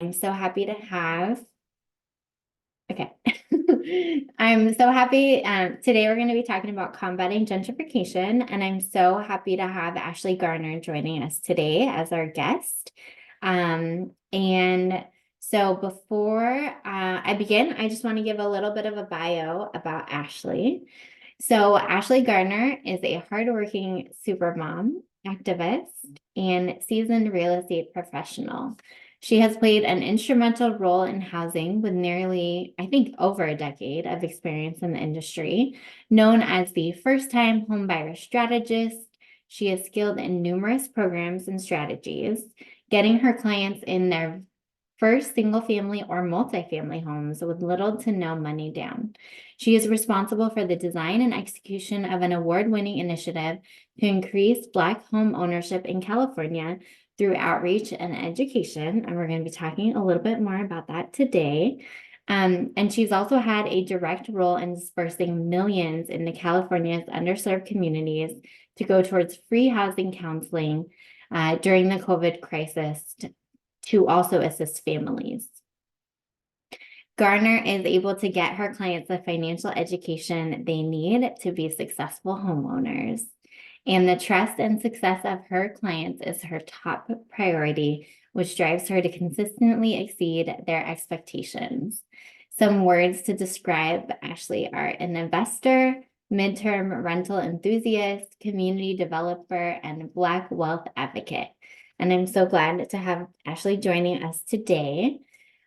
I'm so happy to have, okay. I'm so happy. Today we're going to be talking about combating gentrification, and I'm so happy to have Ashley Garner joining us today as our guest. And so before I begin, I just want to give a little bit of a bio about Ashley. So Ashley Garner is a hardworking supermom, activist, and seasoned real estate professional. She has played an instrumental role in housing with nearly, I think, over a decade of experience in the industry. Known as the first-time homebuyer strategist, she is skilled in numerous programs and strategies, getting her clients in their first single-family or multifamily homes with little to no money down. She is responsible for the design and execution of an award-winning initiative to increase Black home ownership in California through outreach and education. And we're going to be talking a little bit more about that today. And she's also had a direct role in dispersing millions into California's underserved communities to go towards free housing counseling during the COVID crisis to also assist families. Garner is able to get her clients the financial education they need to be successful homeowners. And the trust and success of her clients is her top priority, which drives her to consistently exceed their expectations. Some words to describe Ashley are an investor, midterm rental enthusiast, community developer, and Black wealth advocate. And I'm so glad to have Ashley joining us today.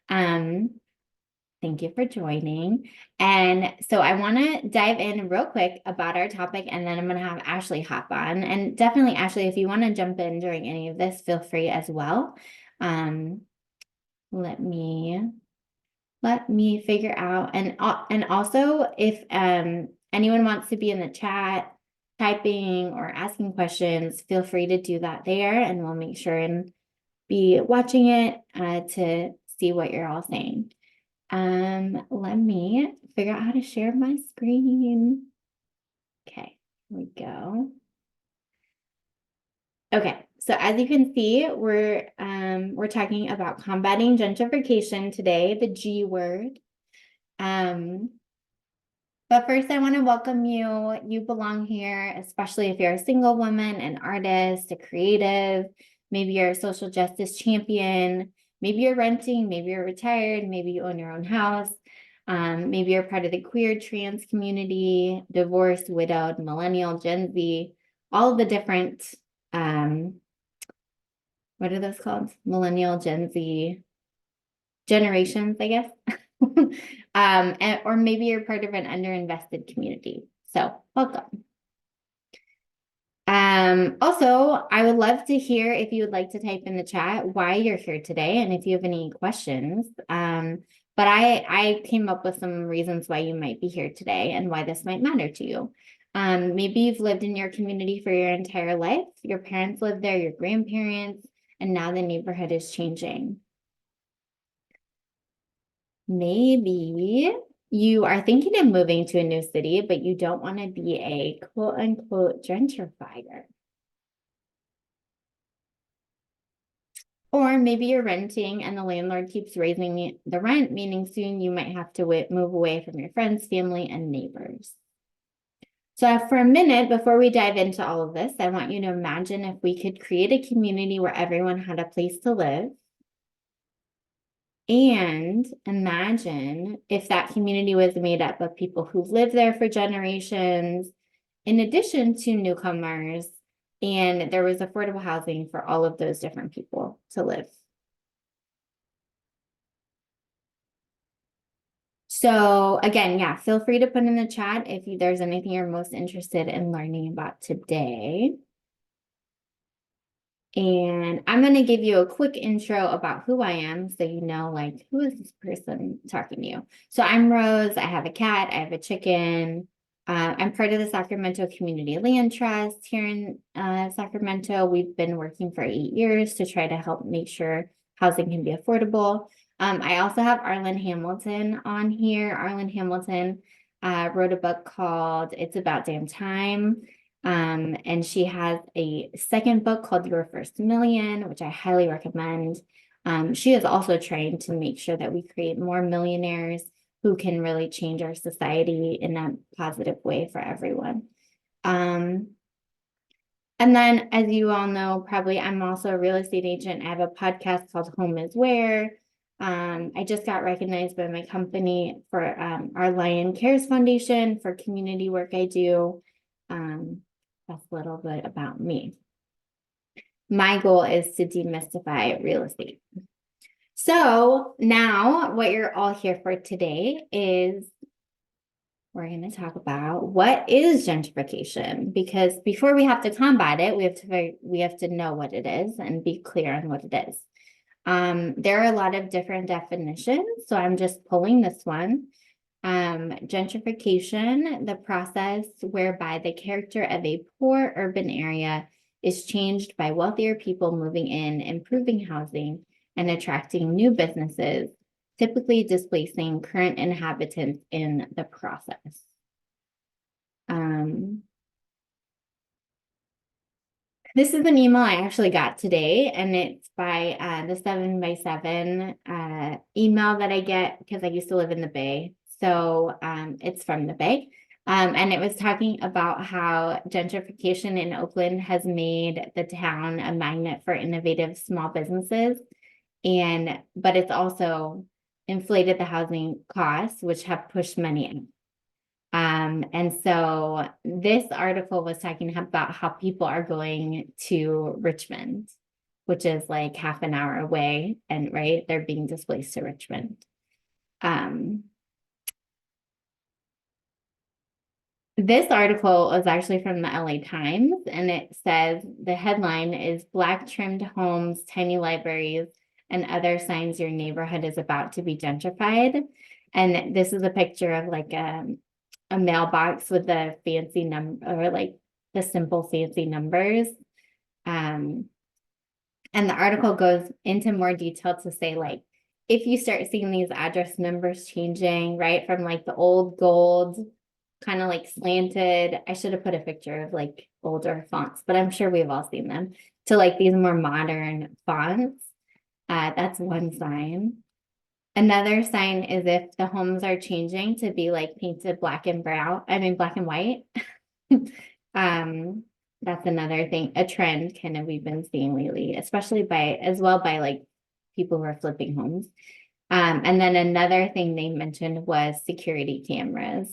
Thank you for joining. And so I want to dive in real quick about our topic, and then I'm going to have Ashley hop on. And definitely, Ashley, if you want to jump in during any of this, feel free as well. Let me figure out, and also if anyone wants to be in the chat, typing or asking questions, feel free to do that there, and we'll make sure and be watching it to see what you're all saying. Let me figure out how to share my screen. Okay, here we go. Okay, so as you can see, we're talking about combating gentrification today, the G word. But first, I want to welcome you. You belong here, especially if you're a single woman, an artist, a creative, maybe you're a social justice champion, maybe you're renting, maybe you're retired, maybe you own your own house, maybe you're part of the queer, trans community, divorced, widowed, millennial, Gen Z, all of the different, what are those called? Millennial, Gen Z generations, I guess. Or maybe you're part of an underinvested community. So welcome. Also, I would love to hear if you would like to type in the chat why you're here today and if you have any questions. But I came up with some reasons why you might be here today and why this might matter to you. Maybe you've lived in your community for your entire life. Your parents lived there, your grandparents, and now the neighborhood is changing. Maybe you are thinking of moving to a new city, but you don't want to be a quote unquote gentrifier. Or maybe you're renting and the landlord keeps raising the rent, meaning soon you might have to move away from your friends, family, and neighbors. So for a minute, before we dive into all of this, I want you to imagine if we could create a community where everyone had a place to live. And imagine if that community was made up of people who've lived there for generations, in addition to newcomers, and there was affordable housing for all of those different people to live. So again, yeah, feel free to put in the chat if there's anything you're most interested in learning about today. And I'm going to give you a quick intro about who I am so you know, like, who is this person talking to you? So I'm Rose. I have a cat. I have a chicken. I'm part of the Sacramento Community Land Trust here in Sacramento. We've been working for 8 years to try to help make sure housing can be affordable. I also have Arlen Hamilton on here. Arlen Hamilton wrote a book called It's About Damn Time. And she has a second book called Your First Million, which I highly recommend. She is also trying to make sure that we create more millionaires who can really change our society in a positive way for everyone. And then, as you all know, probably I'm also a real estate agent. I have a podcast called Home is Where. I just got recognized by my company for our Lion Cares Foundation for community work I do. That's a little bit about me. My goal is to demystify real estate. So now what you're all here for today is we're going to talk about what is gentrification, because before we have to combat it, we have to know what it is and be clear on what it is. There are a lot of different definitions, so I'm just pulling this one. Gentrification, the process whereby the character of a poor urban area is changed by wealthier people moving in, improving housing, and attracting new businesses, typically displacing current inhabitants in the process. This is an email I actually got today, and it's by the 7x7 email that I get because I used to live in the Bay. So it's from the Bay. And it was talking about how gentrification in Oakland has made the town a magnet for innovative small businesses. But it's also inflated the housing costs, which have pushed money in. And so this article was talking about how people are going to Richmond, which is like half an hour away, and right, they're being displaced to Richmond. This article is actually from the LA Times, and it says the headline is Black trimmed homes, tiny libraries, and other signs your neighborhood is about to be gentrified. And this is a picture of like a mailbox with the fancy number, or like the simple fancy numbers. And the article goes into more detail to say, like, if you start seeing these address numbers changing, right, from like the old gold, kind of like slanted, I should have put a picture of like older fonts, but I'm sure we've all seen them, to like these more modern fonts. That's one sign. Another sign is if the homes are changing to be like painted black and brown, black and white. That's another thing, a trend kind of we've been seeing lately, especially by like people who are flipping homes. And then another thing they mentioned was security cameras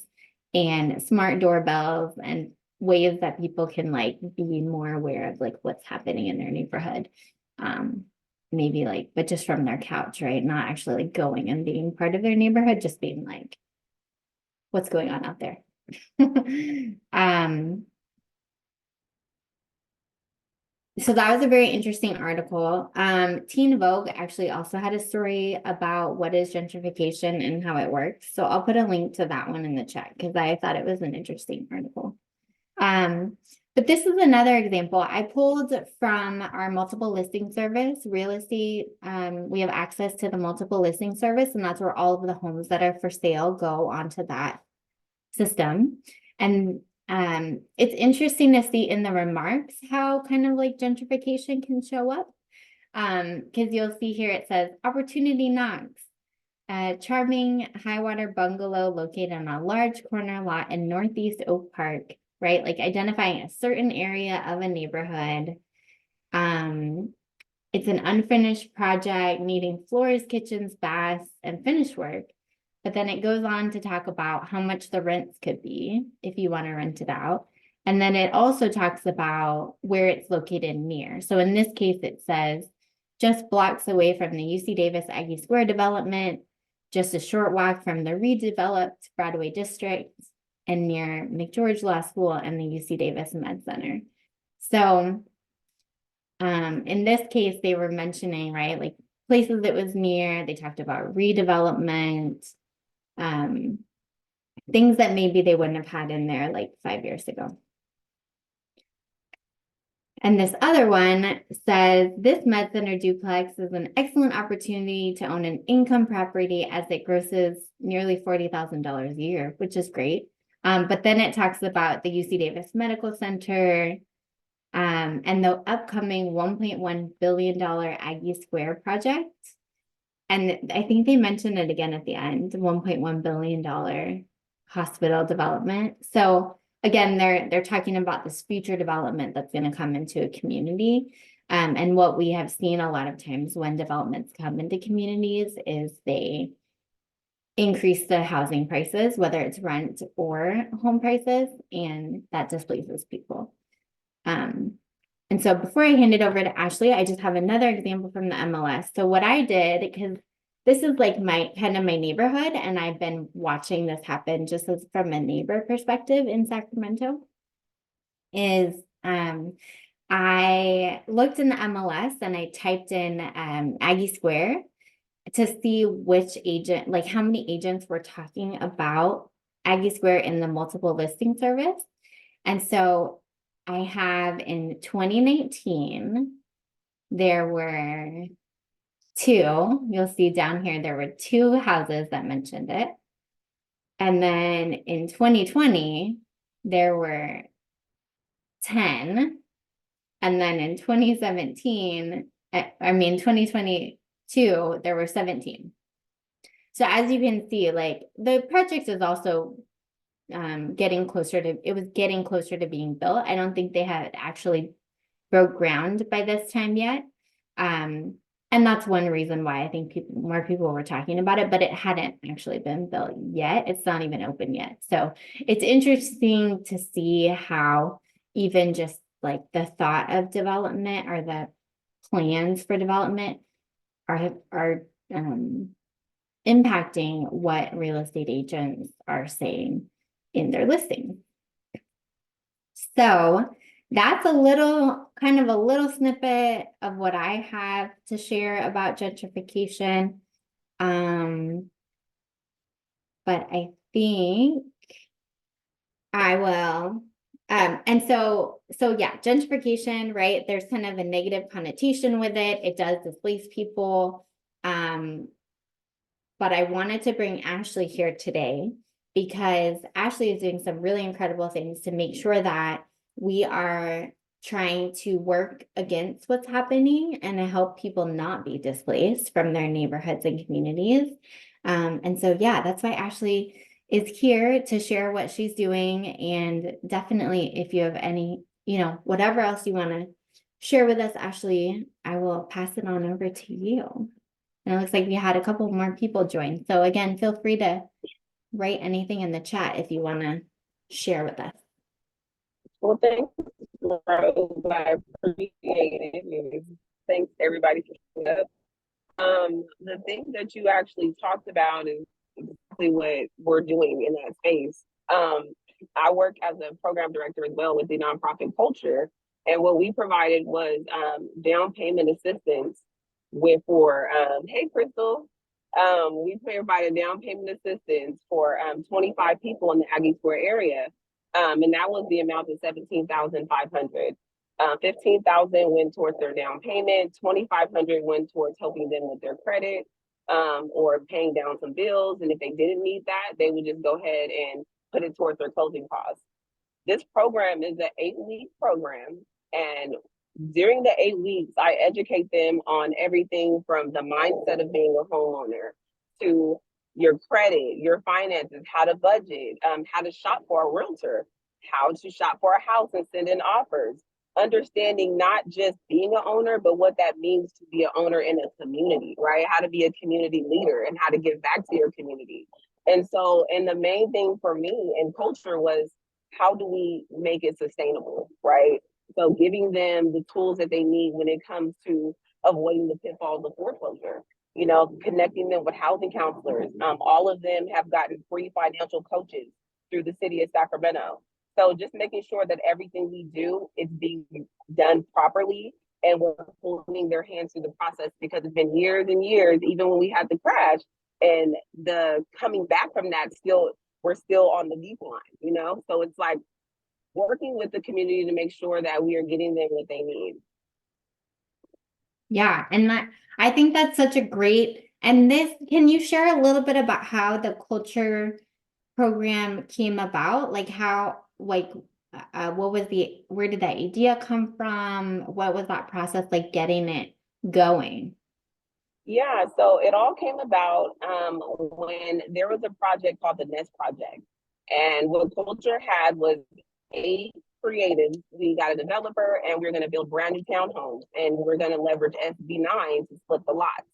and smart doorbells and ways that people can like be more aware of like what's happening in their neighborhood. Maybe like, but just from their couch, right? Not actually like going and being part of their neighborhood, just being like, what's going on out there? So that was a very interesting article. Teen Vogue actually also had a story about what is gentrification and how it works. So I'll put a link to that one in the chat because I thought it was an interesting article. But this is another example I pulled from our multiple listing service, real estate. We have access to the multiple listing service, and that's where all of the homes that are for sale go onto that system. And it's interesting to see in the remarks how kind of like gentrification can show up. Because you'll see here it says opportunity knocks. A charming high water bungalow located on a large corner lot in Northeast Oak Park, right? Like identifying a certain area of a neighborhood. It's an unfinished project needing floors, kitchens, baths, and finish work. But then it goes on to talk about how much the rents could be if you want to rent it out. And then it also talks about where it's located near. So in this case, it says just blocks away from the UC Davis Aggie Square development, just a short walk from the redeveloped Broadway district, and near McGeorge Law School and the UC Davis Med Center. So in this case, they were mentioning, right, like places it was near. They talked about redevelopment, things that maybe they wouldn't have had in there like 5 years ago. And this other one says, this med center duplex is an excellent opportunity to own an income property as it grosses nearly $40,000 a year, which is great. But then it talks about the UC Davis Medical Center, and the upcoming $1.1 billion Aggie Square project. And I think they mentioned it again at the end, $1.1 billion hospital development. So again, they're talking about this future development that's going to come into a community. And what we have seen a lot of times when developments come into communities is they increase the housing prices, whether it's rent or home prices, and that displaces people. And so before I hand it over to Ashley, I just have another example from the MLS. So what I did, because this is like my kind of my neighborhood, and I've been watching this happen just as from a neighbor perspective in Sacramento, is I looked in the MLS and I typed in Aggie Square to see which agent, like how many agents were talking about Aggie Square in the multiple listing service. And so I have in 2019, there were two, you'll see down here, there were two houses that mentioned it. And then in 2020, there were 10. And then in 2017, 2022, there were 17. So as you can see, like the project is also getting closer to being built. I don't think they had actually broke ground by this time yet. And that's one reason why I think more people were talking about it, but it hadn't actually been built yet. It's not even open yet. So it's interesting to see how even just like the thought of development or the plans for development are impacting what real estate agents are saying in their listings. So that's a little snippet of what I have to share about gentrification. But I think I will. And so yeah, gentrification, right? There's kind of a negative connotation with it. It does displace people. But I wanted to bring Ashley here today because Ashley is doing some really incredible things to make sure that we are trying to work against what's happening and to help people not be displaced from their neighborhoods and communities. And so, yeah, that's why Ashley is here to share what she's doing. And definitely, if you have any, whatever else you want to share with us, Ashley, I will pass it on over to you. And it looks like we had a couple more people join. So again, feel free to write anything in the chat if you want to share with us. Well, thanks, Rose. I appreciate it. Thanks everybody for showing up. The thing that you actually talked about is exactly what we're doing in that space. I work as a program director as well with the nonprofit CLTRE, and what we provided was down payment assistance for hey Crystal, we provided down payment assistance for 25 people in the Aggie Square area, and that was the amount of $17,500. 15,000 went towards their down payment, 2,500 went towards helping them with their credit, or paying down some bills. And if they didn't need that, they would just go ahead and put it towards their closing costs. This program is an 8-week program, and during the 8 weeks, I educate them on everything from the mindset of being a homeowner to your credit, your finances, how to budget, how to shop for a realtor, how to shop for a house and send in offers, understanding not just being an owner, but what that means to be an owner in a community, right? How to be a community leader and how to give back to your community. And the main thing for me in CLTRE was, how do we make it sustainable, right? So giving them the tools that they need when it comes to avoiding the pitfalls of foreclosure, connecting them with housing counselors. All of them have gotten free financial coaches through the city of Sacramento. So just making sure that everything we do is being done properly, and we're holding their hands through the process, because it's been years and years, even when we had the crash, and the coming back from that, we're still on the decline, So it's like working with the community to make sure that we are getting them what they need. Yeah, and I think that's such a great, can you share a little bit about how the CLTRE program came about? Like where did that idea come from? What was that process like getting it going? Yeah, so it all came about when there was a project called the Nest Project. And what Culture had was 8 creatives. We got a developer and we are going to build brand new townhomes and we're going to leverage SB9 to split the lots.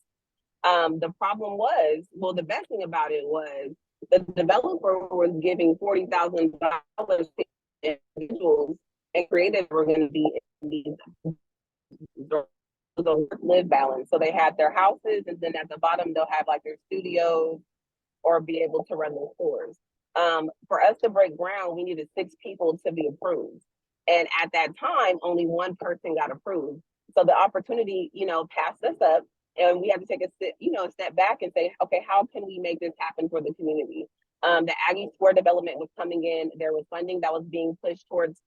The problem was, well, the best thing about it was the developer was giving $40,000 to individuals and creatives were going to be in these the live balance. So they had their houses, and then at the bottom they'll have like their studios or be able to run their stores. For us to break ground, we needed 6 people to be approved, and at that time, only one person got approved. So the opportunity, passed us up, and we had to take a step back and say, okay, how can we make this happen for the community? The Aggie Square development was coming in. There was funding that was being pushed towards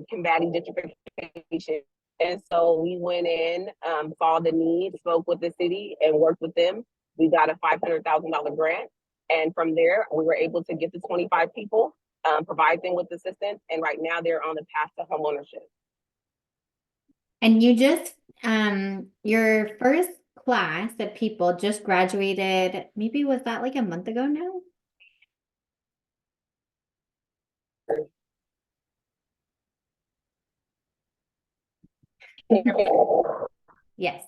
combating gentrification. And so we went in, saw the need, spoke with the city, and worked with them. We got a $500,000 grant. And from there, we were able to get the 25 people, provide them with assistance. And right now they're on the path to homeownership. And you just, your first class of people just graduated, maybe was that like a month ago now? Yes.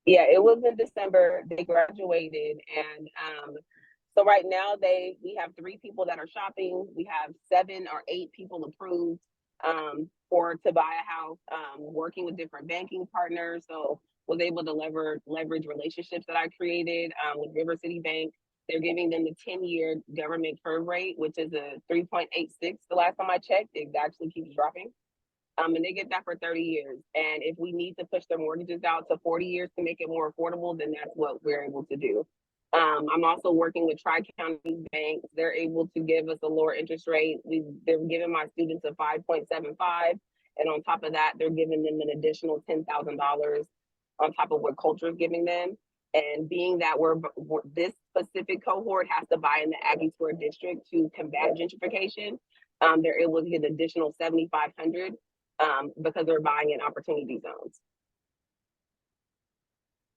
Yeah, it was in December. They graduated, and so right now we have 3 people that are shopping. We have 7 or 8 people approved for to buy a house. Working with different banking partners, so was able to leverage relationships that I created with River City Bank. They're giving them the 10-year government curve rate, which is a 3.86. The last time I checked, it actually keeps dropping. And they get that for 30 years. And if we need to push their mortgages out to 40 years to make it more affordable, then that's what we're able to do. I'm also working with Tri-County banks. They're able to give us a lower interest rate. They're giving my students a 5.75. And on top of that, they're giving them an additional $10,000 on top of what Culture is giving them. And being that this specific cohort has to buy in the Aggie Square district to combat gentrification, they're able to get an additional $7,500 because they're buying in opportunity zones.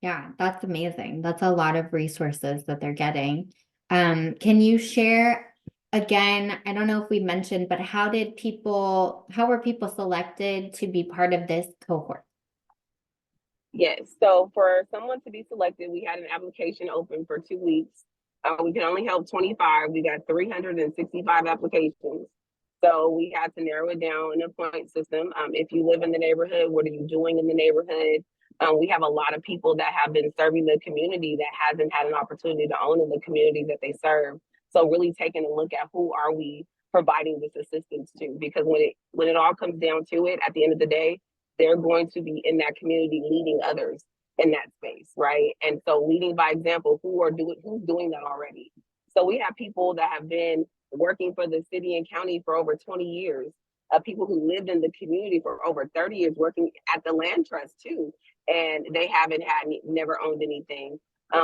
Yeah, that's amazing. That's a lot of resources that they're getting. Can you share again? I don't know if we mentioned, but how were people selected to be part of this cohort? Yes, so for someone to be selected, we had an application open for 2 weeks. We can only help 25. We got 365 applications. So we had to narrow it down in a point system. If you live in the neighborhood, what are you doing in the neighborhood? We have a lot of people that have been serving the community that hasn't had an opportunity to own in the community that they serve. So really taking a look at who are we providing this assistance to? Because when it all comes down to it, at the end of the day, they're going to be in that community leading others in that space, right? And so leading by example, who's doing that already? So we have people that have been working for the city and county for over 20 years, people who lived in the community for over 30 years, working at the land trust too, and they never owned anything.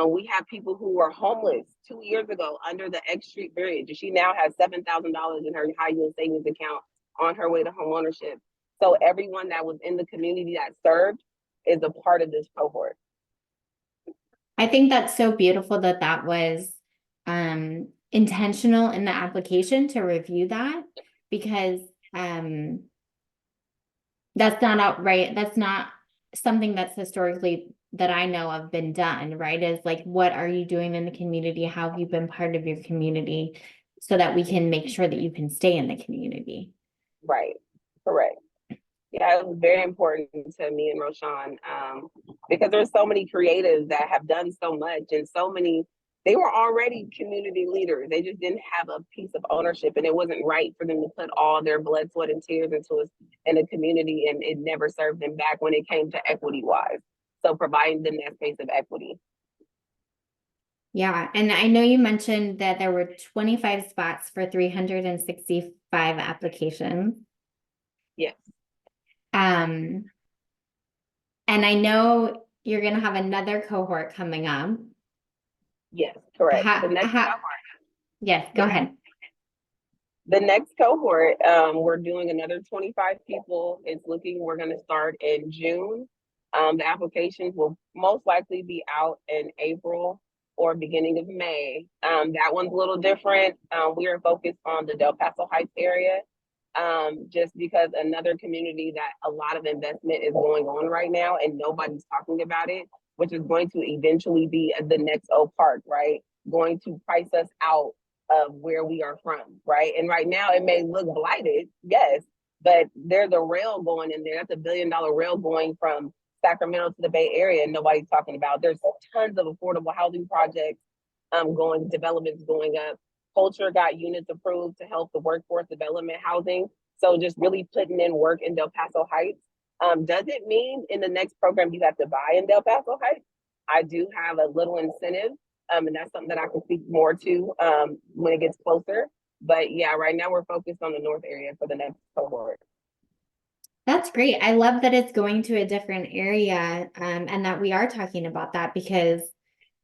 We have people who were homeless 2 years ago under the X Street Bridge. She now has $7,000 in her high yield savings account on her way to homeownership. So everyone that was in the community that served is a part of this cohort. I think that's so beautiful that that was intentional in the application to review that, because that's not outright. That's not something that's historically that I know of been done, right? Is like, what are you doing in the community? How have you been part of your community so that we can make sure that you can stay in the community? Right, correct. Yeah, it was very important to me and Roshan because there's so many creatives that have done so much, and they were already community leaders. They just didn't have a piece of ownership, and it wasn't right for them to put all their blood, sweat, and tears in a community, and it never served them back when it came to equity wise. So providing them that space of equity. Yeah, and I know you mentioned that there were 25 spots for 365 applications. Yes. And I know you're going to have another cohort coming up. Yes, correct. The next cohort. Yes, go ahead. The next cohort, we're doing another 25 people. We're going to start in June. The applications will most likely be out in April or beginning of May. That one's a little different. We are focused on the Del Paso Heights area, just because another community that a lot of investment is going on right now and nobody's talking about it, which is going to eventually be the next Oak Park, right? Going to price us out of where we are from, right? And right now it may look blighted, yes, but there's a rail going in there. That's $1 billion rail going from Sacramento to the Bay Area, and nobody's talking about. There's tons of affordable housing projects developments going up. CLTRE got units approved to help the workforce development housing. So just really putting in work in Del Paso Heights. Does it mean in the next program you have to buy in Del Paso Heights? I do have a little incentive, and that's something that I can speak more to when it gets closer. But yeah, right now we're focused on the North area for the next cohort. That's great. I love that it's going to a different area, and that we are talking about that because,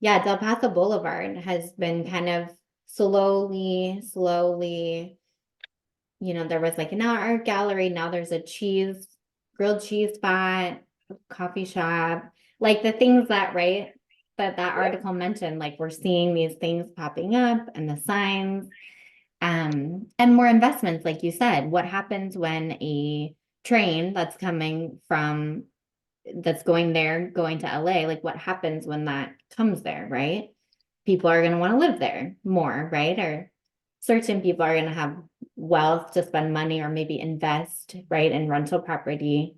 yeah, Del Paso Boulevard has been kind of slowly, there was like an art gallery. Now there's a grilled cheese spot, coffee shop, like the things that, right, that article mentioned, like we're seeing these things popping up and the signs, and more investments, like you said. What happens when a train that's going to LA, like what happens when that comes there, right? People are going to want to live there more, right? Or certain people are going to have wealth to spend money or maybe invest, right, in rental property.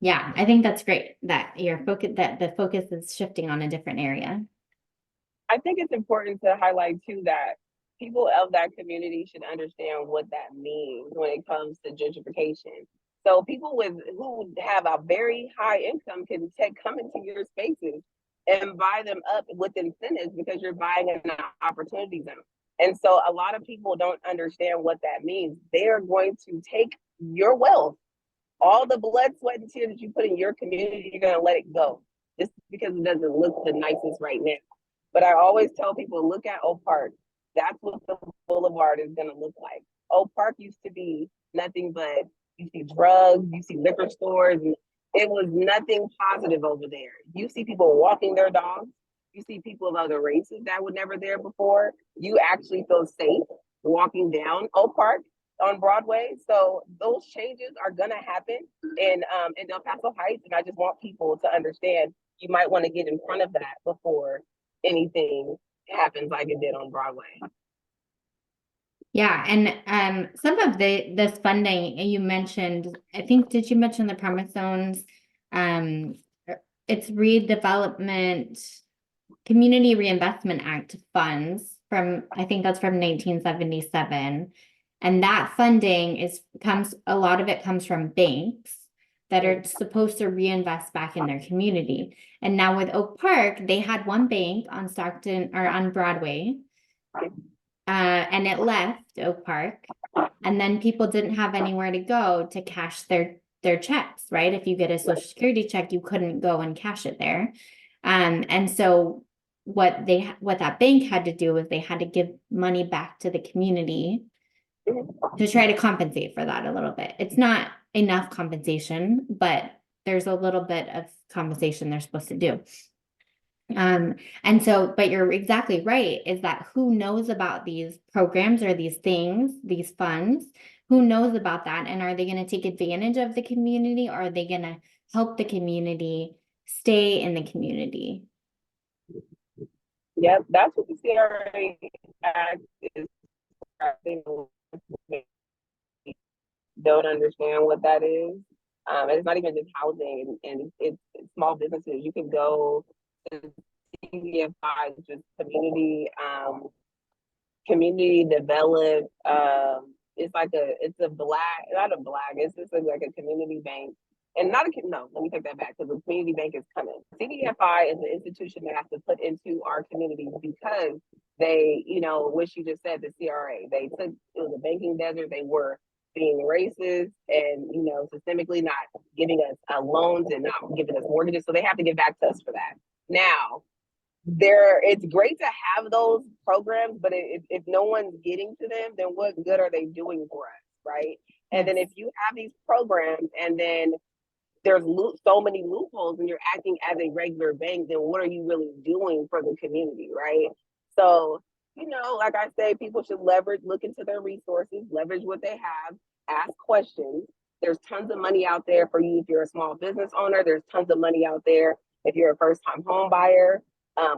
Yeah, I think that's great that the focus is shifting on a different area. I think it's important to highlight too that people of that community should understand what that means when it comes to gentrification. So people who have a very high income can come into your spaces and buy them up with incentives because you're buying an opportunity zone. And so a lot of people don't understand what that means. They are going to take your wealth, all the blood, sweat, and tears that you put in your community, you're going to let it go just because it doesn't look the nicest right now. But I always tell people, look at Oak Park. That's what the boulevard is going to look like. Oak Park used to be nothing but, you see drugs, you see liquor stores, and it was nothing positive over there. You see people walking their dogs. You see people of other races that were never there before. You actually feel safe walking down Oak Park on Broadway. So those changes are going to happen in Del Paso Heights. And I just want people to understand you might want to get in front of that before anything happens like it did on Broadway. Yeah, and some of this funding you mentioned, I think, did you mention the Promise Zones? It's redevelopment, Community Reinvestment Act funds I think that's from 1977. And that funding a lot of it comes from banks that are supposed to reinvest back in their community. And now with Oak Park, they had one bank on Broadway, and it left Oak Park. And then people didn't have anywhere to go to cash their checks, right? If you get a Social Security check, you couldn't go and cash it there. And so what that bank had to do was they had to give money back to the community to try to compensate for that a little bit. It's not enough compensation, but there's a little bit of compensation they're supposed to do. And so, but you're exactly right, is that who knows about these programs or these things, these funds, who knows about that? And are they going to take advantage of the community, or are they going to help the community stay in the community? Yeah, that's what the CRA Act is. Don't understand what that is. And it's not even just housing, and it's small businesses. You can go to CDFI, just community develop. It's just like a community bank. And not a, no, let me take that back, because the community bank is coming. CDFI is an institution that has to put into our communities because they, what you just said, the CRA, it was a banking desert. They were being racist and, systemically not giving us loans and not giving us mortgages. So they have to give back to us for that. Now, it's great to have those programs, but if no one's getting to them, then what good are they doing for us, right? And Yes. then if you have these programs and then there's so many loopholes and you're acting as a regular bank, then what are you really doing for the community, right? So, like I say, people should look into their resources, leverage what they have, ask questions. There's tons of money out there for you if you're a small business owner. There's tons of money out there if you're a first-time home buyer.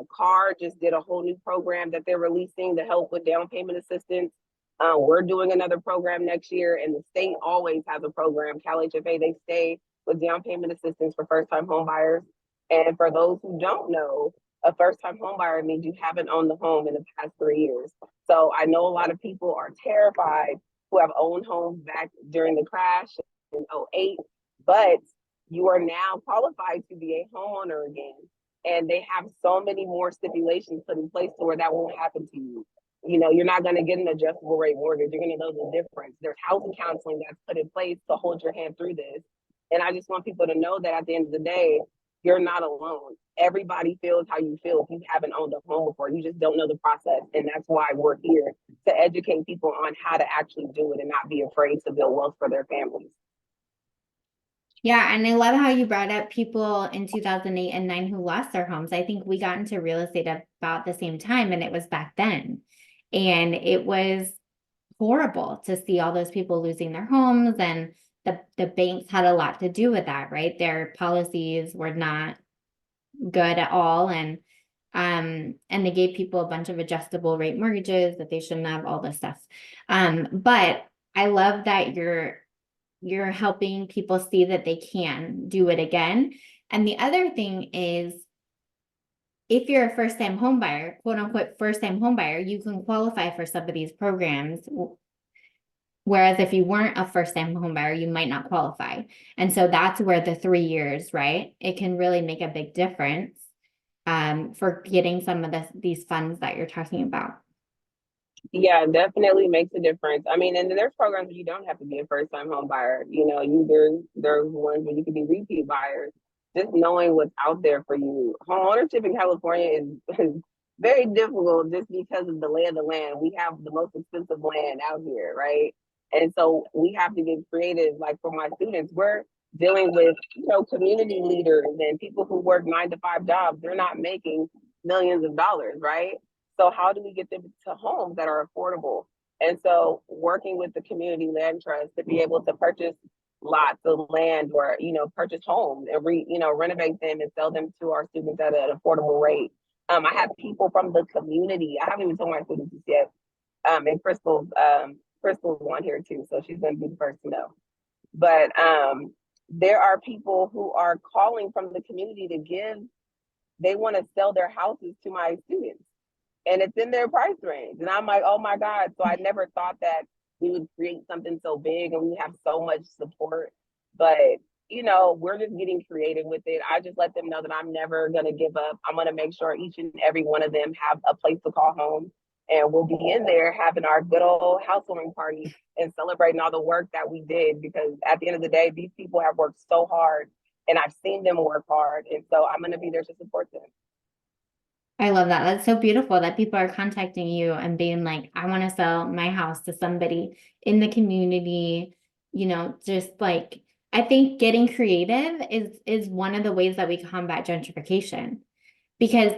CAR just did a whole new program that they're releasing to help with down payment assistance. We're doing another program next year, and the state always has a program. CalHFA, they stay with down payment assistance for first-time home buyers. And for those who don't know, a first-time home buyer means you haven't owned the home in the past 3 years. So I know a lot of people are terrified who have owned homes back during the crash in '08, but you are now qualified to be a homeowner again. And they have so many more stipulations put in place to where that won't happen to you. You're not going to get an adjustable rate mortgage. You're going to know the difference. There's housing counseling that's put in place to hold your hand through this. And I just want people to know that at the end of the day, you're not alone. Everybody feels how you feel if you haven't owned a home before. You just don't know the process. And that's why we're here to educate people on how to actually do it and not be afraid to build wealth for their families. Yeah, and I love how you brought up people in 2008 and 9 who lost their homes. I think we got into real estate about the same time, and it was back then. And it was horrible to see all those people losing their homes, and the banks had a lot to do with that, right? Their policies were not good at all, and they gave people a bunch of adjustable rate mortgages that they shouldn't have, all this stuff. But I love that you're helping people see that they can do it again. And the other thing is, if you're a first-time home buyer, quote unquote first-time home buyer, you can qualify for some of these programs. Whereas if you weren't a first-time home buyer, you might not qualify. And so that's where the 3 years, right? It can really make a big difference for getting some of these funds that you're talking about. Yeah, definitely makes a difference. I mean, and then there's programs where you don't have to be a first-time home buyer. There's ones where you can be repeat buyers. Just knowing what's out there for you. Home ownership in California is very difficult just because of the lay of the land. We have the most expensive land out here, right? And so we have to get creative. Like for my students, we're dealing with community leaders and people who work 9-to-5 jobs. They're not making millions of dollars, right? So how do we get them to homes that are affordable? And so working with the community land trust to be able to purchase lots of land or, purchase homes and renovate them and sell them to our students at an affordable rate. I have people from the community. I haven't even told my students this yet. And Crystal's on here too. So she's going to be the first to know. But there are people who are calling from the community they want to sell their houses to my students. And it's in their price range. And I'm like, oh my God. So I never thought that we would create something so big and we have so much support. But, we're just getting creative with it. I just let them know that I'm never going to give up. I'm going to make sure each and every one of them have a place to call home. And we'll be in there having our good old housewarming party and celebrating all the work that we did. Because at the end of the day, these people have worked so hard and I've seen them work hard. And so I'm going to be there to support them. I love that. That's so beautiful that people are contacting you and being like, I want to sell my house to somebody in the community. Just like, I think getting creative is one of the ways that we combat gentrification. Because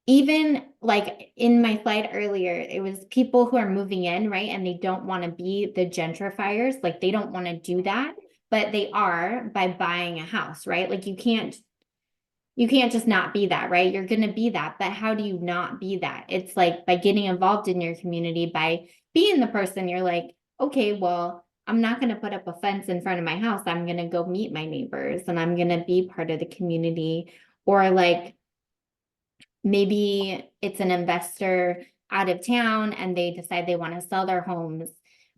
even like in my slide earlier, it was people who are moving in, right? And they don't want to be the gentrifiers. Like they don't want to do that, but they are by buying a house, right? Like you can't just not be that, right? You're going to be that, but how do you not be that? It's like by getting involved in your community, by being the person you're like, okay, well, I'm not going to put up a fence in front of my house. I'm going to go meet my neighbors and I'm going to be part of the community. Or like maybe it's an investor out of town and they decide they want to sell their homes,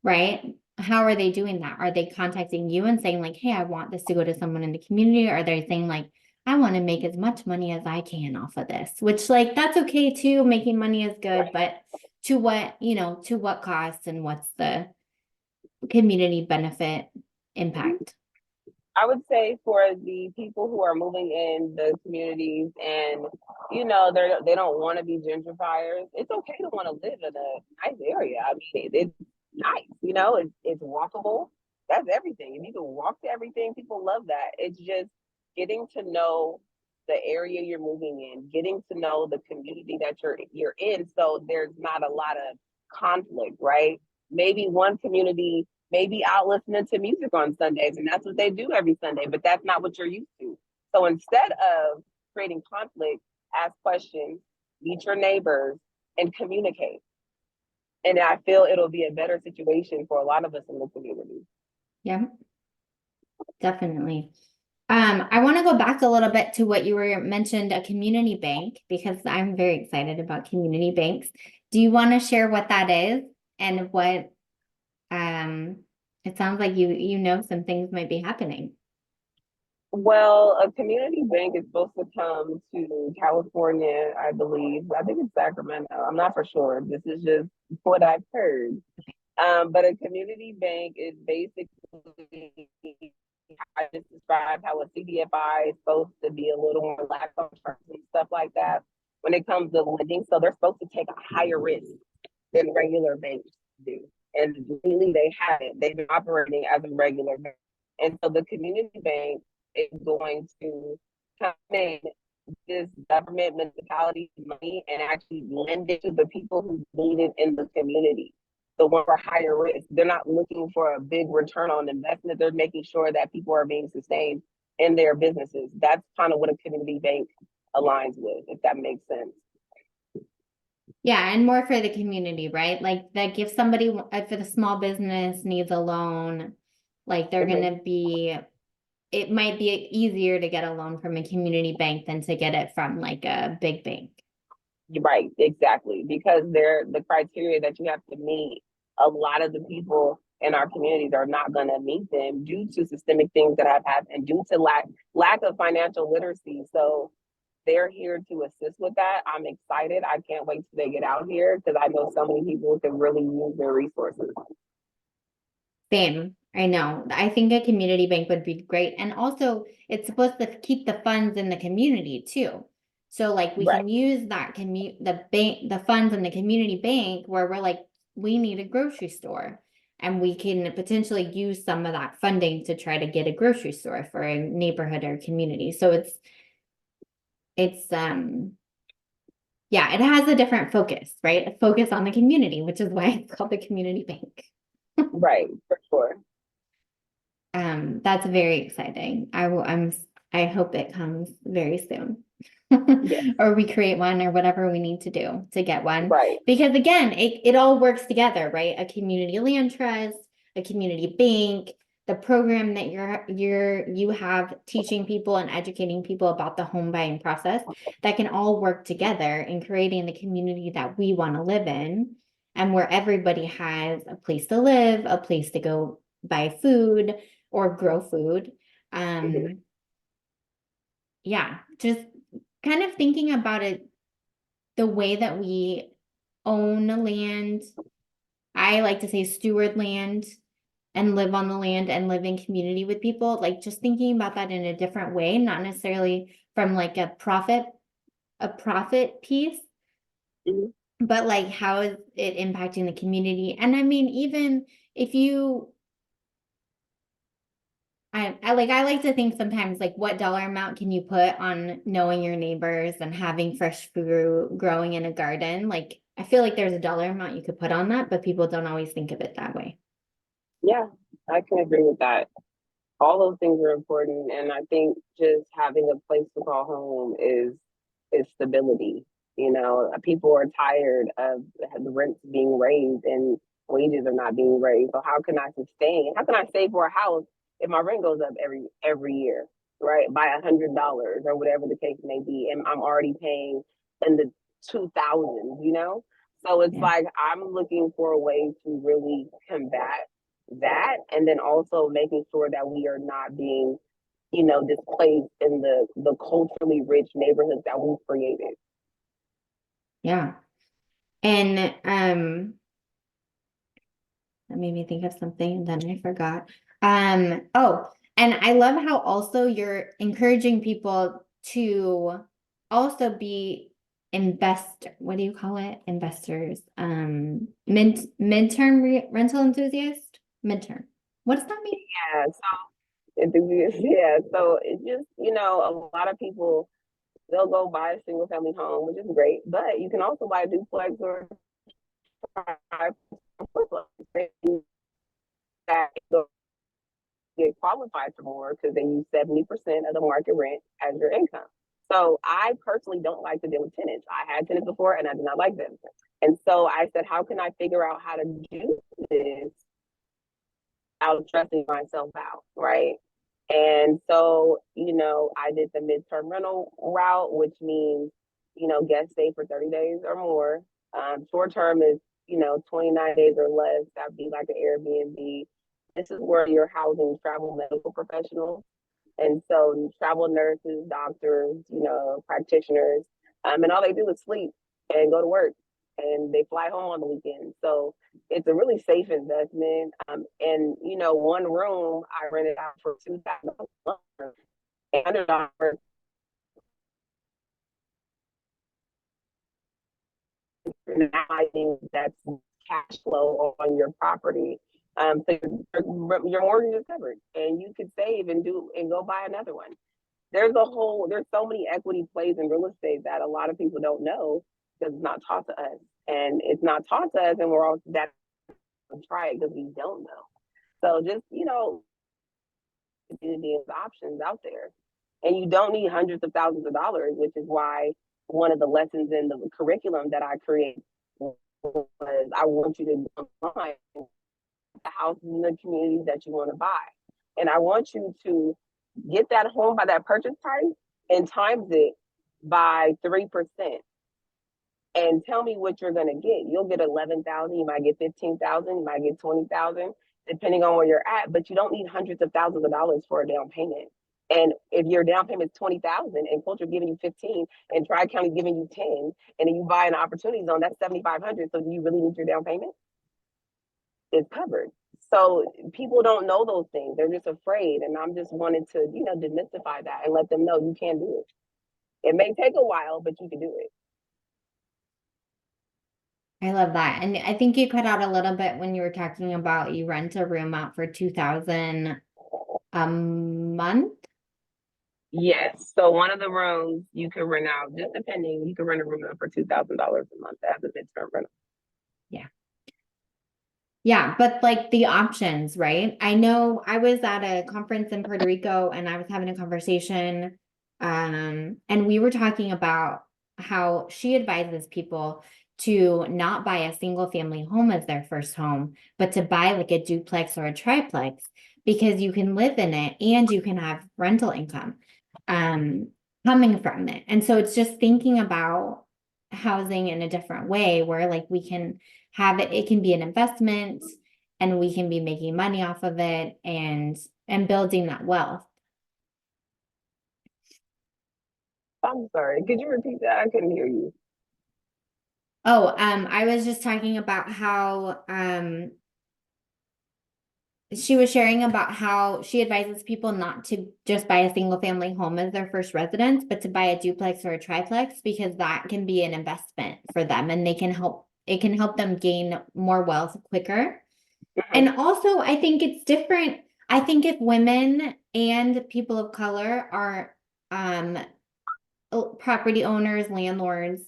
right? How are they doing that? Are they contacting you and saying like, hey, I want this to go to someone in the community? Or are they saying like, I want to make as much money as I can off of this, which like, that's okay too. Making money is good, but to what cost and what's the community benefit impact? I would say for the people who are moving in the communities and they don't want to be gentrifiers, it's okay to want to live in a nice area. I mean, it's nice, it's walkable. That's everything. If you can walk to everything, people love that. It's just getting to know the area you're moving in, getting to know the community that you're in, so there's not a lot of conflict, right? Maybe one community maybe out listening to music on Sundays, and that's what they do every Sunday, but that's not what you're used to. So instead of creating conflict, ask questions, meet your neighbors, and communicate. And I feel it'll be a better situation for a lot of us in the community. Yeah, definitely. I want to go back a little bit to what you were mentioned, a community bank, because I'm very excited about community banks. Do you want to share what that is and what it sounds like you know some things might be happening. Well, a community bank is supposed to come to California, I believe. I think it's Sacramento. I'm not for sure. This is just what I've heard. But a community bank is basically, I just described how a CDFI is supposed to be a little more lax on terms and stuff like that when it comes to lending. So they're supposed to take a higher risk than regular banks do. And really, they haven't. They've been operating as a regular bank. And so the community bank is going to come in this government municipality money and actually lend it to the people who need it in the community. The one for higher risk. They're not looking for a big return on investment. They're making sure that people are being sustained in their businesses. That's kind of what a community bank aligns with, if that makes sense. Yeah, and more for the community, right? Like that if somebody for the small business needs a loan, like they're gonna be, it might be easier to get a loan from a community bank than to get it from like a big bank. Right, exactly. Because they're the criteria that you have to meet. A lot of the people in our communities are not going to meet them due to systemic things that have happened, due to lack of financial literacy. So they're here to assist with that. I'm excited. I can't wait till they get out here because I know so many people can really use their resources. Same. I know. I think a community bank would be great. And also it's supposed to keep the funds in the community too. So like we Right. can use that the funds in the community bank where we're like, we need a grocery store. And we can potentially use some of that funding to try to get a grocery store for a neighborhood or community. So it's yeah, it has a different focus, right? A focus on the community, which is why it's called the community bank. Right, for sure. That's very exciting. I hope it comes very soon. Yes. Or we create one or whatever we need to do to get one. Right. Because again, it all works together, right? A community land trust, a community bank, the program that you have teaching people and educating people about the home buying process that can all work together in creating the community that we want to live in and where everybody has a place to live, a place to go buy food or grow food. Yeah, just kind of thinking about it, the way that we own land. I like to say steward land and live on the land and live in community with people, like just thinking about that in a different way, not necessarily from like a profit piece, Mhm. but like how is it impacting the community? And I mean, even if you I like to think sometimes like what dollar amount can you put on knowing your neighbors and having fresh food growing in a garden? Like I feel like there's a dollar amount you could put on that, but people don't always think of it that way. Yeah, I can agree with that. All those things are important, and I think just having a place to call home is stability. People are tired of the rents being raised and wages are not being raised. So how can I sustain? How can I save for a house if my rent goes up every year, right? By $100 or whatever the case may be, and I'm already paying in the 2000s. So it's Yeah. like I'm looking for a way to really combat that, and then also making sure that we are not being displaced in the culturally rich neighborhoods that we've created. Yeah. And that made me think of something and then I forgot. Oh, And I love how also you're encouraging people to also be what do you call it? Investors. Rental enthusiast? Midterm. What does that mean? Yeah, so enthusiasts, yeah. So it just, a lot of people, they'll go buy a single family home, which is great, but you can also buy a duplex or five that get qualified for more because they use 70% of the market rent as your income. So I personally don't like to deal with tenants. I had tenants before and I did not like them. And so I said, how can I figure out how to do this without stressing myself out, right? And so, I did the midterm rental route, which means, guests stay for 30 days or more. Short term is, 29 days or less. That'd be like an Airbnb. This is where you're housing travel medical professionals. And so travel nurses, doctors, practitioners, and all they do is sleep and go to work and they fly home on the weekend. So it's a really safe investment. And one room I rented out for $2,000 and $100. Now I think that's cash flow on your property. So your mortgage is covered, and you could save and go buy another one. There's so many equity plays in real estate that a lot of people don't know because it's not taught to us, and it's not taught to us, and we're all that try it because we don't know. So just there's options out there, and you don't need hundreds of thousands of dollars, which is why one of the lessons in the curriculum that I created was I want you to find the houses in the communities that you want to buy, and I want you to get that home by that purchase price and times it by 3% and tell me what you're going to get. You'll get 11,000, you might get 15,000, you might get 20,000, depending on where you're at, but you don't need hundreds of thousands of dollars for a down payment. And if your down payment is 20,000 and CLTRE giving you 15 and Tri-County giving you 10, and then you buy an opportunity zone, that's 7,500. So do you really need your down payment? It's covered. So people don't know those things. They're just afraid. And I'm just wanting to, demystify that and let them know you can do it. It may take a while, but you can do it. I love that. And I think you cut out a little bit when you were talking about you rent a room out for 2,000 a month. Yes. So one of the rooms you can rent out, just depending, you can rent a room out for $2,000 a month as a midterm rental. Yeah. Yeah, but like the options, right? I know I was at a conference in Puerto Rico and I was having a conversation, and we were talking about how she advises people to not buy a single family home as their first home, but to buy like a duplex or a triplex because you can live in it and you can have rental income coming from it. And so it's just thinking about housing in a different way where like we can have it can be an investment and we can be making money off of it and building that wealth. I'm sorry. Could you repeat that? I couldn't hear you. Oh, I was just talking about how she was sharing about how she advises people not to just buy a single family home as their first residence, but to buy a duplex or a triplex because that can be an investment for them and it can help them gain more wealth quicker. And also, I think it's different. I think if women and people of color are property owners, landlords,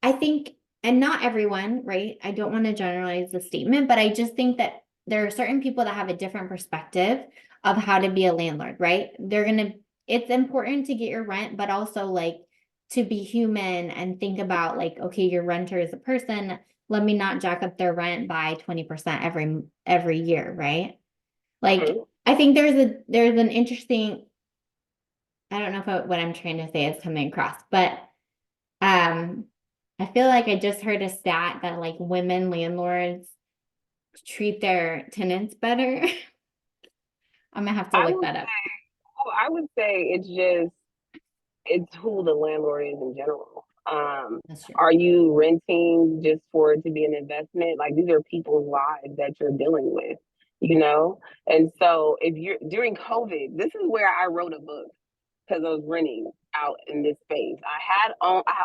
I think, and not everyone, right? I don't want to generalize the statement, but I just think that there are certain people that have a different perspective of how to be a landlord, right? It's important to get your rent, but also like to be human and think about like, okay, your renter is a person. Let me not jack up their rent by 20% every year, right? Like, I think there's an interesting, I don't know if what I'm trying to say is coming across, but I feel like I just heard a stat that like women landlords treat their tenants better. I'm gonna have to look that up. I would say it's who the landlord is in general. That's true. Are you renting just for it to be an investment? Like these are people's lives that you're dealing with. you know? And so if you're during COVID, this is where I wrote a book because I was renting out in this space. I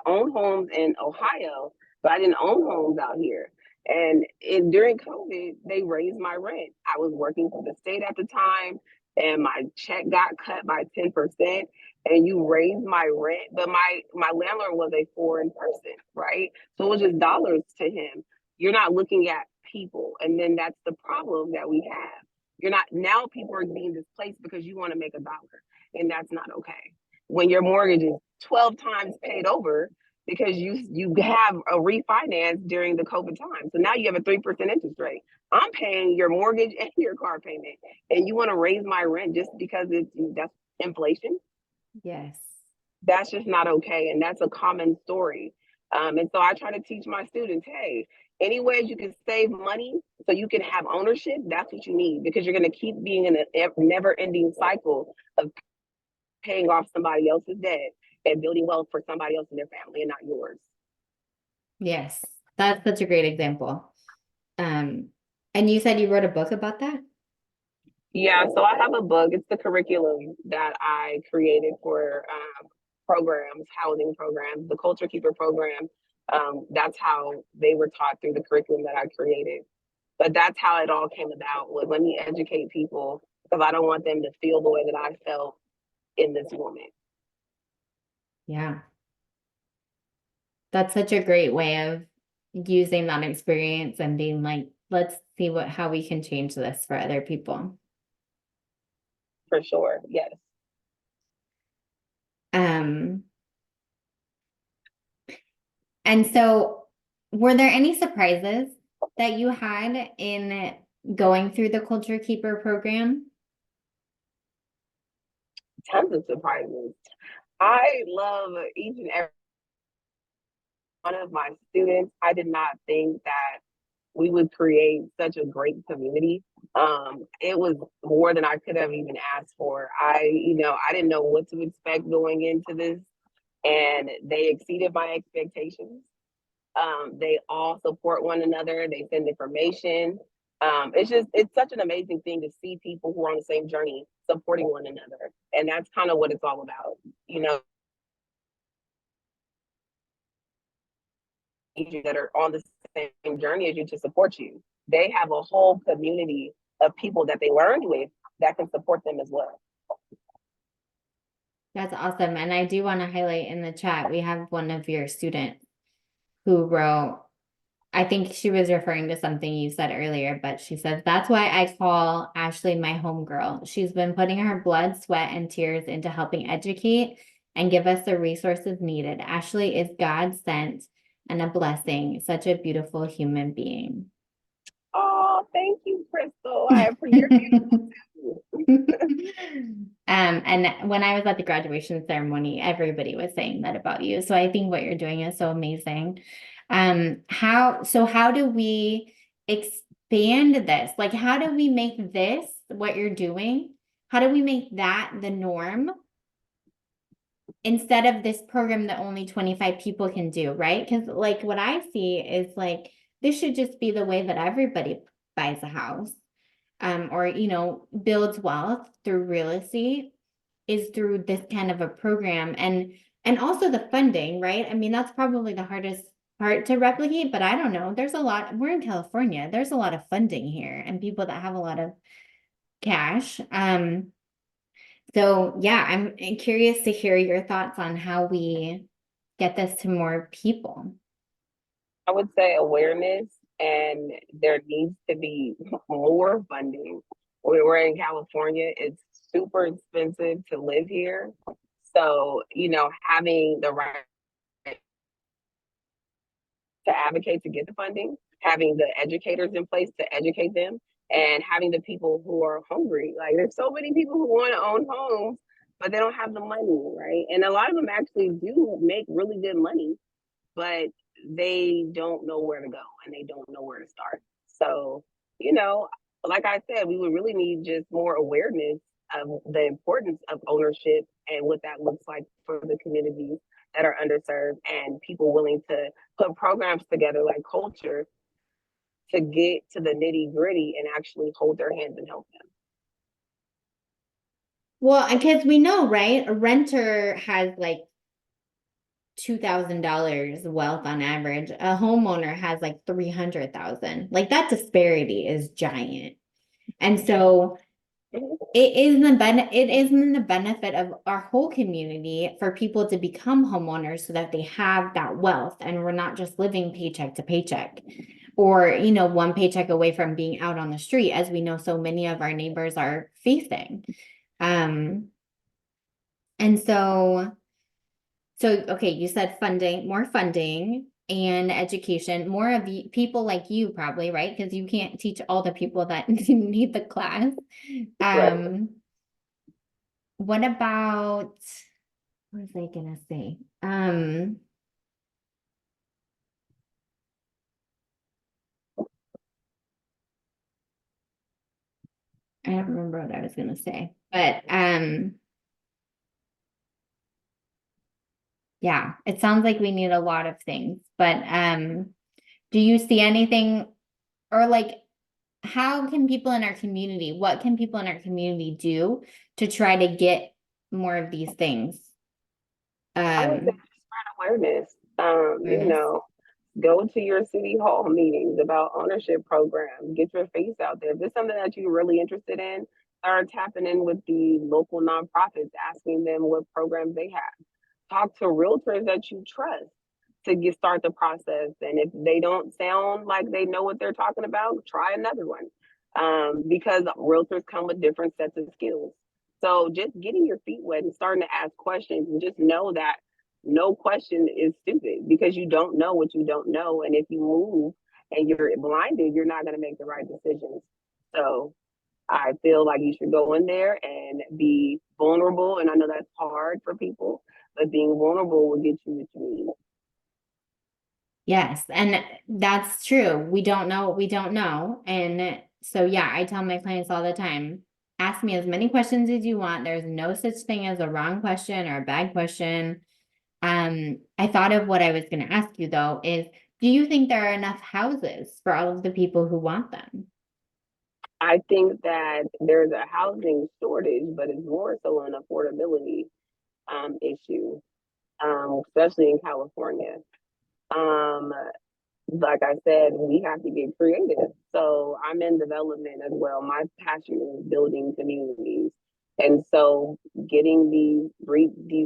owned homes in Ohio, but I didn't own homes out here. And during COVID, they raised my rent. I was working for the state at the time, and my check got cut by 10%. And you raised my rent, but my landlord was a foreign person, right? So it was just dollars to him. You're not looking at people, and then that's the problem that we have. You're not now. People are being displaced because you want to make a dollar, and that's not okay. When your mortgage is 12 times paid over because you have a refinance during the COVID time. So now you have a 3% interest rate. I'm paying your mortgage and your car payment, and you want to raise my rent just because that's inflation. Yes. That's just not okay, and that's a common story. And so I try to teach my students, hey, any ways you can save money so you can have ownership, that's what you need, because you're going to keep being in a never-ending cycle of paying off somebody else's debt and building wealth for somebody else in their family and not yours. Yes. That's such a great example. And you said you wrote a book about that? Yeah, so I have a book. It's the curriculum that I created for programs, housing programs, the CLTRE Keeper program. That's how they were taught through the curriculum that I created. But that's how it all came about, was let me educate people because I don't want them to feel the way that I felt in this moment. Yeah. That's such a great way of using that experience and being like, let's see how we can change this for other people. For sure. Yes. Um, and so were there any surprises that you had in going through the CLTRE Keeper program? Tons of surprises. I love each and every one of my students. I did not think that we would create such a great community. It was more than I could have even asked for. I didn't know what to expect going into this, and they exceeded my expectations. They all support one another. They send information. It's such an amazing thing to see people who are on the same journey supporting one another. And that's kind of what it's all about. You know, that are on the same journey as you to support you. They have a whole community of people that they learned with that can support them as well. That's awesome. And I do want to highlight in the chat, we have one of your students who wrote, I think she was referring to something you said earlier, but she says, that's why I call Ashley my homegirl. She's been putting her blood, sweat, and tears into helping educate and give us the resources needed. Ashley is God sent and a blessing, such a beautiful human being. Oh, thank you, Crystal. I appreciate you. And when I was at the graduation ceremony, everybody was saying that about you. So I think what you're doing is so amazing. How do we expand this? Like, how do we make this what you're doing? How do we make that the norm instead of this program that only 25 people can do, right? Because like what I see is like this should just be the way that everybody buys a house, or builds wealth through real estate is through this kind of a program, and also the funding, right? I mean, that's probably the hardest part to replicate, but I don't know. There's a lot, we're in California, there's a lot of funding here and people that have a lot of cash. So yeah, I'm curious to hear your thoughts on how we get this to more people. I would say awareness, and there needs to be more funding. We're in California, it's super expensive to live here. So, having the right to advocate to get the funding, having the educators in place to educate them, and having the people who are hungry. Like, there's so many people who want to own homes, but they don't have the money, right? And a lot of them actually do make really good money, but they don't know where to go and they don't know where to start. So, like I said, we would really need just more awareness of the importance of ownership and what that looks like for the communities that are underserved, and people willing to put programs together like CLTRE to get to the nitty gritty and actually hold their hands and help them. Well, because we know, right? A renter has like $2,000 wealth on average. A homeowner has like 300,000. Like that disparity is giant. And so it is in the benefit of our whole community for people to become homeowners so that they have that wealth and we're not just living paycheck to paycheck or, one paycheck away from being out on the street, as we know so many of our neighbors are facing. And so okay, you said more funding and education, more of people like you probably, right? Because you can't teach all the people that need the class. Right. What about, what was I gonna say? I don't remember what I was gonna say, but yeah, it sounds like we need a lot of things, but do you see anything or like how can people in our community, what can people in our community do to try to get more of these things? I would say spread awareness. Awareness. Go to your city hall meetings about ownership programs. Get your face out there. If there's something that you're really interested in, start tapping in with the local nonprofits, asking them what programs they have. Talk to realtors that you trust to start the process. And if they don't sound like they know what they're talking about, try another one. Because realtors come with different sets of skills. So just getting your feet wet and starting to ask questions and just know that no question is stupid because you don't know what you don't know. And if you move and you're blinded, you're not going to make the right decisions. So I feel like you should go in there and be vulnerable. And I know that's hard for people, but being vulnerable will get you what you need. Yes, and that's true. We don't know what we don't know. And so, yeah, I tell my clients all the time, ask me as many questions as you want. There's no such thing as a wrong question or a bad question. I thought of what I was going to ask you though is, do you think there are enough houses for all of the people who want them? I think that there's a housing shortage, but it's more so an affordability issue, especially in California. Um, like I said, we have to get creative. So I'm in development as well. My passion is building communities. And so getting these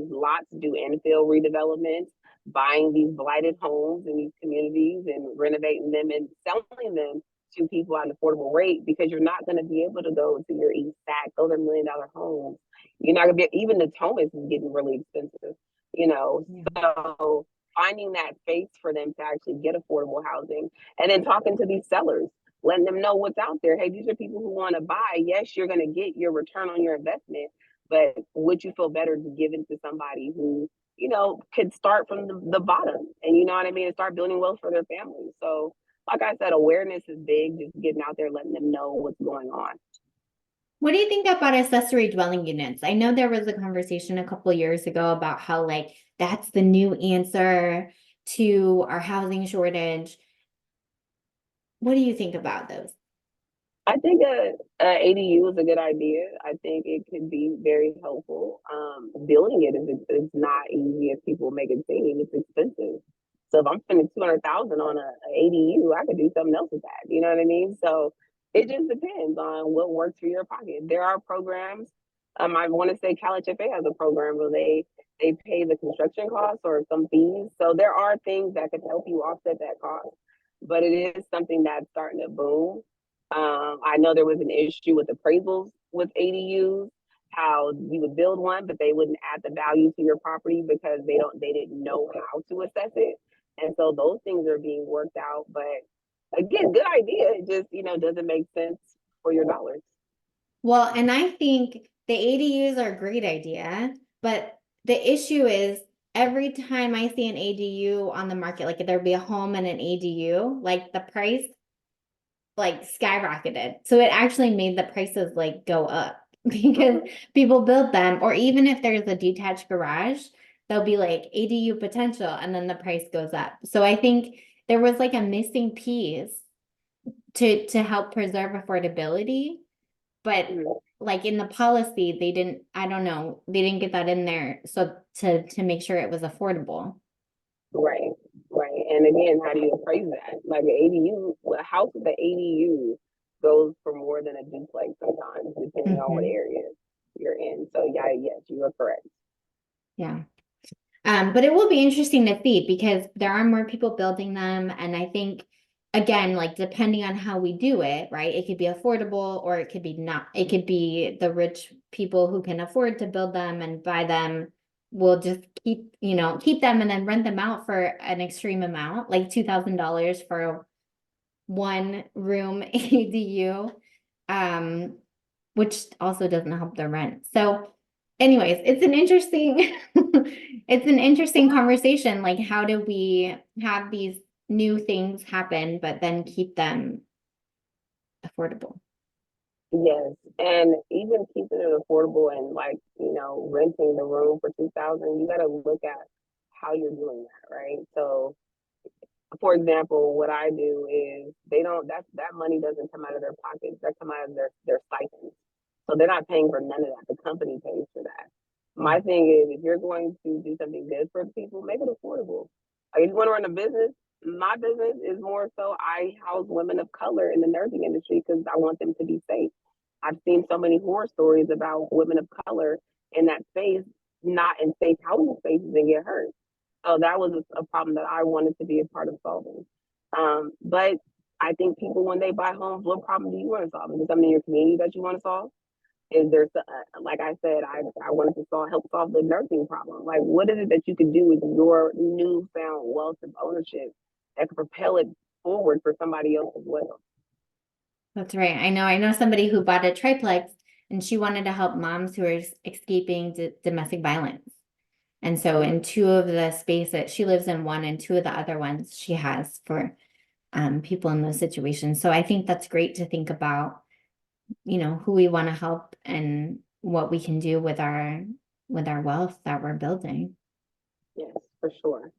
lots do infill redevelopments, buying these blighted homes in these communities and renovating them and selling them to people at an affordable rate because you're not going to be able to go to your East Sac. Those are $1 million homes. You're not going to be, even the Thomas is getting really expensive, you know. Yeah. So finding that space for them to actually get affordable housing and then talking to these sellers, letting them know what's out there. Hey, these are people who want to buy. Yes, you're going to get your return on your investment, but would you feel better to give it to somebody who, could start from the bottom and you know what I mean, and start building wealth for their family. So like I said, awareness is big, just getting out there, letting them know what's going on. What do you think about accessory dwelling units? I know there was a conversation a couple of years ago about how like that's the new answer to our housing shortage. What do you think about those? I think a ADU is a good idea. I think it could be very helpful. Building it is not easy as people make it seem. It's expensive. So if I'm spending 200,000 on a ADU, I could do something else with that. You know what I mean? So it just depends on what works for your pocket. There are programs. I want to say CalHFA has a program where they pay the construction costs or some fees. So there are things that could help you offset that cost. But it is something that's starting to boom. I know there was an issue with appraisals with ADUs, how you would build one, but they wouldn't add the value to your property because they didn't know how to assess it. And so those things are being worked out. But again, good idea. It just, doesn't make sense for your dollars. Well, and I think the ADUs are a great idea, but the issue is every time I see an ADU on the market, like if there'd be a home and an ADU, like the price like skyrocketed. So it actually made the prices like go up because people build them, or even if there's a detached garage, they'll be like ADU potential and then the price goes up. So I think there was like a missing piece to help preserve affordability. But like in the policy, they didn't, I don't know, they didn't get that in there. So to make sure it was affordable. Right, right. And again, how do you appraise that? Like an ADU, a house with an ADU goes for more than a duplex sometimes, depending on what Mhm. area you're in. So yeah, yes, you are correct. Yeah. But it will be interesting to see because there are more people building them. And I think, again, like depending on how we do it, right? It could be affordable or it could be not. It could be the rich people who can afford to build them and buy them will just keep them and then rent them out for an extreme amount, like $2,000 for a one room ADU, which also doesn't help the rent. So anyways, it's an interesting it's an interesting conversation. Like, how do we have these new things happen, but then keep them affordable? Yes, and even keeping it affordable and like, renting the room for 2,000, you got to look at how you're doing that, right? So, for example, what I do is they don't that money doesn't come out of their pockets, that come out of their stipends. So they're not paying for none of that. The company pays for that. My thing is if you're going to do something good for people, make it affordable. Like if you want to run a business, my business is more so I house women of color in the nursing industry because I want them to be safe. I've seen so many horror stories about women of color in that space, not in safe housing spaces and get hurt. So that was a problem that I wanted to be a part of solving. But I think people, when they buy homes, what problem do you want to solve? Is it something in your community that you want to solve? Is there, like I said, I wanted to help solve the nursing problem. Like, what is it that you could do with your newfound wealth of ownership that could propel it forward for somebody else as well? That's right. I know somebody who bought a triplex and she wanted to help moms who are escaping domestic violence. And so in two of the spaces, she lives in one and two of the other ones she has for people in those situations. So I think that's great to think about, who we want to help and what we can do with our wealth that we're building. Yes, for sure.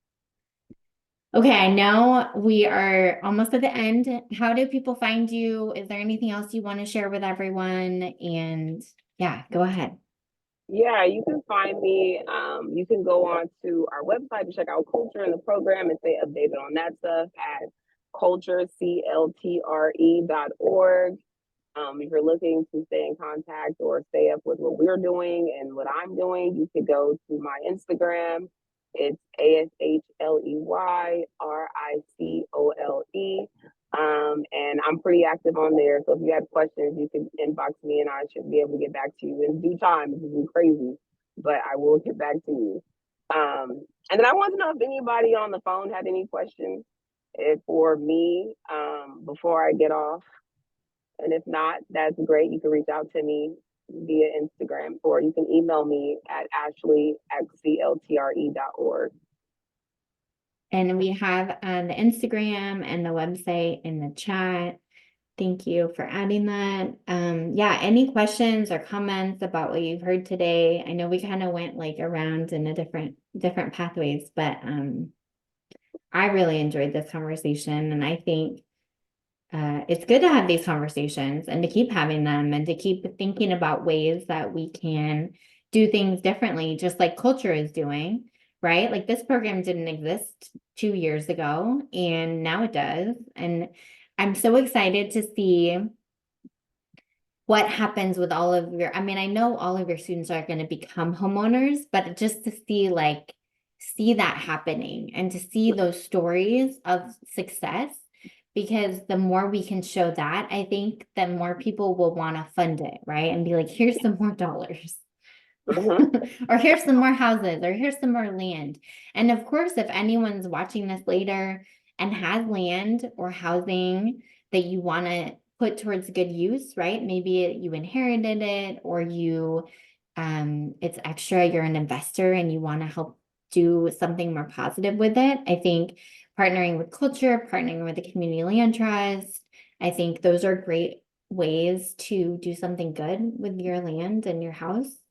Okay, I know we are almost at the end. How do people find you? Is there anything else you want to share with everyone? And yeah, go ahead. Yeah, you can find me. You can go on to our website to check out culture in the program and stay updated on that stuff at culturecltre.org. If you're looking to stay in contact or stay up with what we're doing and what I'm doing, you could go to my Instagram. It's ASHLEYRICOLE. And I'm pretty active on there. So if you have questions, you can inbox me and I should be able to get back to you in due time. This is crazy, but I will get back to you. And then I want to know if anybody on the phone had any questions for me before I get off. And if not, that's great. You can reach out to me via Instagram or you can email me at ashley@cltre.org. And we have the Instagram and the website in the chat. Thank you for adding that. Yeah, any questions or comments about what you've heard today? I know we kind of went like around in a different pathways, but I really enjoyed this conversation and I think it's good to have these conversations and to keep having them and to keep thinking about ways that we can do things differently, just like culture is doing, right? Like this program didn't exist 2 years ago and now it does. And I'm so excited to see what happens with all of your, I mean, I know all of your students are going to become homeowners, but just to see that happening and to see those stories of success, because the more we can show that, I think the more people will want to fund it, right? And be like, here's some more dollars. Mm-hmm. Or here's some more houses, or here's some more land. And of course, if anyone's watching this later and has land or housing that you want to put towards good use, right? Maybe you inherited it or it's extra, you're an investor and you want to help do something more positive with it. I think partnering with culture, partnering with the community land trust, I think those are great ways to do something good with your land and your house.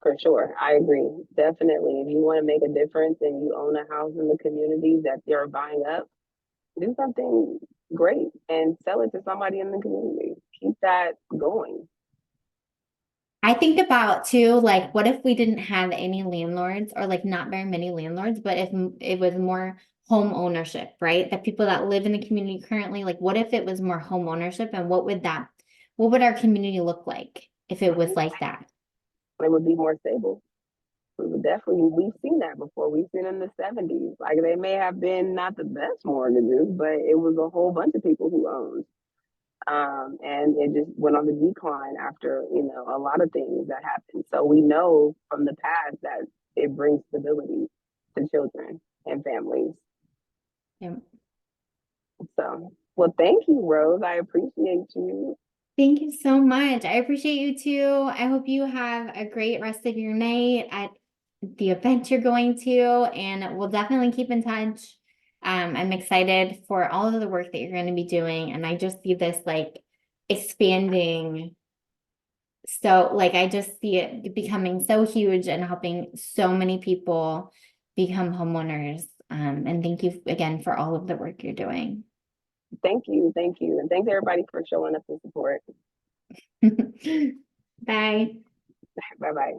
For sure. I agree. Definitely. If you want to make a difference and you own a house in the community that they're buying up, do something great, and sell it to somebody in the community. Keep that going. I think about too, like, what if we didn't have any landlords or like not very many landlords, but if it was more home ownership, right? The people that live in the community currently, like, what if it was more home ownership and what would our community look like if it was like that? It would be more stable. We would definitely, we've seen that before. We've seen in the 70s. Like they may have been not the best mortgages, but it was a whole bunch of people who owned. And it just went on the decline after, a lot of things that happened. So we know from the past that it brings stability to children and families. Yeah. So, well, thank you, Rose. I appreciate you. Thank you so much. I appreciate you too. I hope you have a great rest of your night at the event you're going to, and we'll definitely keep in touch. I'm excited for all of the work that you're going to be doing, and I just see this like expanding. So, like, I just see it becoming so huge and helping so many people become homeowners. And thank you again for all of the work you're doing. Thank you. Thank you. And thanks everybody for showing up to support. Bye. Bye bye.